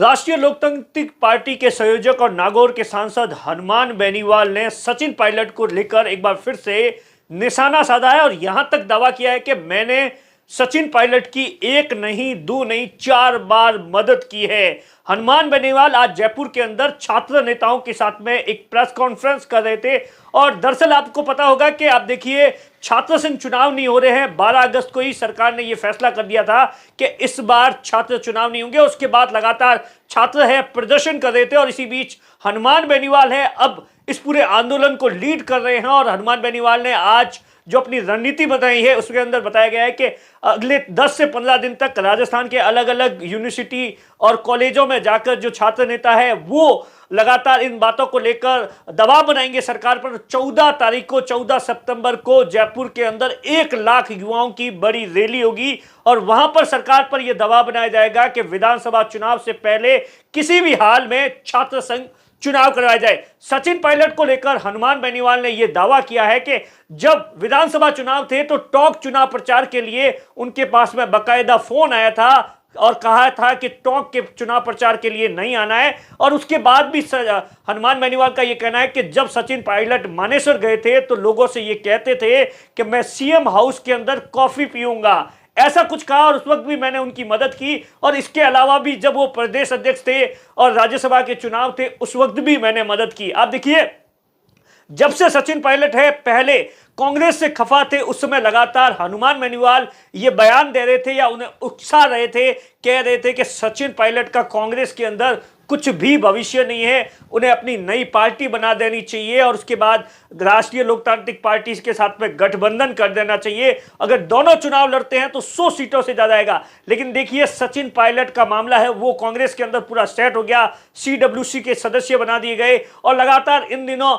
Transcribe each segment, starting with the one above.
राष्ट्रीय लोकतांत्रिक पार्टी के संयोजक और नागौर के सांसद हनुमान बेनीवाल ने सचिन पायलट को लेकर एक बार फिर से निशाना साधा है और यहां तक दावा किया है कि मैंने सचिन पायलट की एक नहीं, दो नहीं, 4 बार मदद की है। हनुमान बेनीवाल आज जयपुर के अंदर छात्र नेताओं के साथ में एक प्रेस कॉन्फ्रेंस कर रहे थे और दरअसल आपको पता होगा कि आप देखिए छात्र संघ चुनाव नहीं हो रहे हैं। 12 अगस्त को ही सरकार ने यह फैसला कर दिया था कि इस बार छात्र चुनाव नहीं होंगे। उसके बाद लगातार छात्र है प्रदर्शन कर रहे थे और इसी बीच हनुमान बेनीवाल है अब इस पूरे आंदोलन को लीड कर रहे हैं। और हनुमान बेनीवाल ने आज जो अपनी रणनीति बताई है उसके अंदर बताया गया है कि अगले 10 से 15 दिन तक राजस्थान के अलग अलग यूनिवर्सिटी और कॉलेजों में जाकर जो छात्र नेता है वो लगातार इन बातों को लेकर दबाव बनाएंगे सरकार पर। 14 तारीख को 14 सितंबर को जयपुर के अंदर 1 लाख युवाओं की बड़ी रैली होगी और वहां पर सरकार पर यह दबाव बनाया जाएगा कि विधानसभा चुनाव से पहले किसी भी हाल में छात्र संघ चुनाव करवाया जाए। सचिन पायलट को लेकर हनुमान बेनीवाल ने यह दावा किया है कि जब विधानसभा चुनाव थे तो टॉक चुनाव प्रचार के लिए उनके पास में बकायदा फोन आया था और कहा था कि टॉक के चुनाव प्रचार के लिए नहीं आना है। और उसके बाद भी हनुमान बेनीवाल का यह कहना है कि जब सचिन पायलट मानेसर गए थे तो लोगों से यह कहते थे कि मैं सीएम हाउस के अंदर कॉफी पीऊंगा, ऐसा कुछ कहा और उस वक्त भी मैंने उनकी मदद की। और इसके अलावा भी जब वो प्रदेश अध्यक्ष थे और राज्यसभा के चुनाव थे उस वक्त भी मैंने मदद की। आप देखिए जब से सचिन पायलट है पहले कांग्रेस से खफा थे उस समय लगातार हनुमान बेनीवाल ये बयान दे रहे थे या उन्हें उकसा रहे थे, कह रहे थे कि सचिन पायलट का कांग्रेस के अंदर कुछ भी भविष्य नहीं है, उन्हें अपनी नई पार्टी बना देनी चाहिए और उसके बाद राष्ट्रीय लोकतांत्रिक पार्टी के साथ में गठबंधन कर देना चाहिए। अगर दोनों चुनाव लड़ते हैं तो 100 सीटों से ज्यादा आएगा। लेकिन देखिए सचिन पायलट का मामला है वो कांग्रेस के अंदर पूरा सेट हो गया, सीडब्ल्यूसी के सदस्य बना दिए गए और लगातार इन दिनों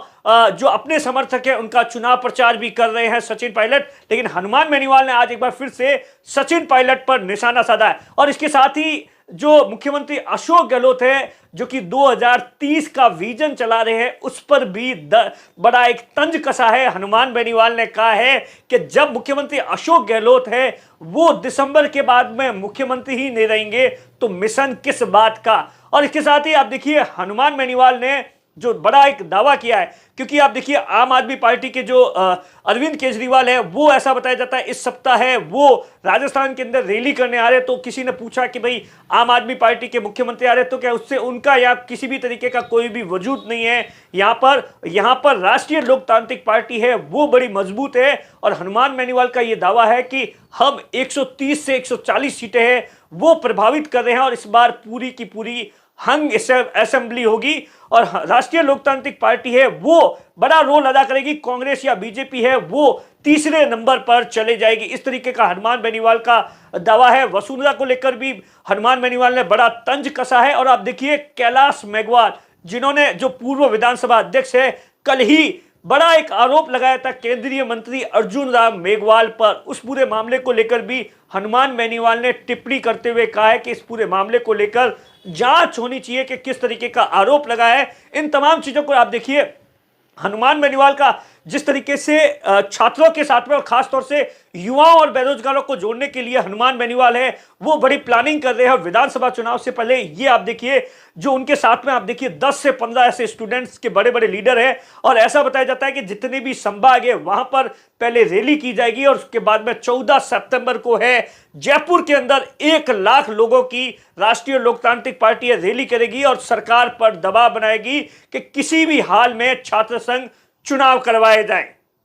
जो अपने समर्थक है उनका चुनाव प्रचार भी कर रहे हैं सचिन पायलट। लेकिन हनुमान बेनीवाल ने आज एक बार फिर से सचिन पायलट पर निशाना साधा है और इसके साथ ही जो मुख्यमंत्री अशोक गहलोत है जो कि 2030 का विजन चला रहे हैं उस पर भी बड़ा एक तंज कसा है। हनुमान बेनीवाल ने कहा है कि जब मुख्यमंत्री अशोक गहलोत है वो दिसंबर के बाद में मुख्यमंत्री ही नहीं रहेंगे तो मिशन किस बात का। और इसके साथ ही आप देखिए हनुमान बेनीवाल ने जो बड़ा एक दावा किया है, क्योंकि आप देखिए आम आदमी पार्टी के जो अरविंद केजरीवाल है वो ऐसा बताया जाता है इस सप्ताह है वो राजस्थान के अंदर रैली करने आ रहे। तो किसी ने पूछा कि भाई आम आदमी पार्टी के मुख्यमंत्री आ रहे तो क्या उससे उनका या किसी भी तरीके का कोई भी वजूद नहीं है। यहाँ पर राष्ट्रीय लोकतांत्रिक पार्टी है वो बड़ी मजबूत है और हनुमान बेनीवाल का ये दावा है कि हम 130 से 140 सीटें हैं वो प्रभावित कर रहे हैं और इस बार पूरी की पूरी हंग असेंबली होगी और राष्ट्रीय लोकतांत्रिक पार्टी है वो बड़ा रोल अदा करेगी। कांग्रेस या बीजेपी है वो तीसरे नंबर पर चले जाएगी। इस तरीके का हनुमान बेनीवाल का दावा है। वसुंधरा को लेकर भी हनुमान बेनीवाल ने बड़ा तंज कसा है। और आप देखिए कैलाश मेघवाल जिन्होंने जो पूर्व विधानसभा अध्यक्ष है कल ही बड़ा एक आरोप लगाया था केंद्रीय मंत्री अर्जुन राम मेघवाल पर, उस पूरे मामले को लेकर भी हनुमान बेनीवाल ने टिप्पणी करते हुए कहा है कि इस पूरे मामले को लेकर जांच होनी चाहिए कि किस तरीके का आरोप लगा है। इन तमाम चीजों को आप देखिए हनुमान बेनीवाल का जिस तरीके से छात्रों के साथ में और खासतौर से युवाओं और बेरोजगारों को जोड़ने के लिए हनुमान बेनीवाल है वो बड़ी प्लानिंग कर रहे हैं। विधानसभा चुनाव से पहले ये आप देखिए जो उनके साथ में आप देखिए 10 से 15 ऐसे स्टूडेंट्स के बड़े बड़े लीडर हैं और ऐसा बताया जाता है कि जितने भी संभाग है वहां पर पहले रैली की जाएगी और उसके बाद में 14 सितंबर को है जयपुर के अंदर 1 लाख लोगों की राष्ट्रीय लोकतांत्रिक पार्टी रैली करेगी और सरकार पर दबाव बनाएगी कि किसी भी हाल में छात्र संघ चुनाव करवाए जाएं।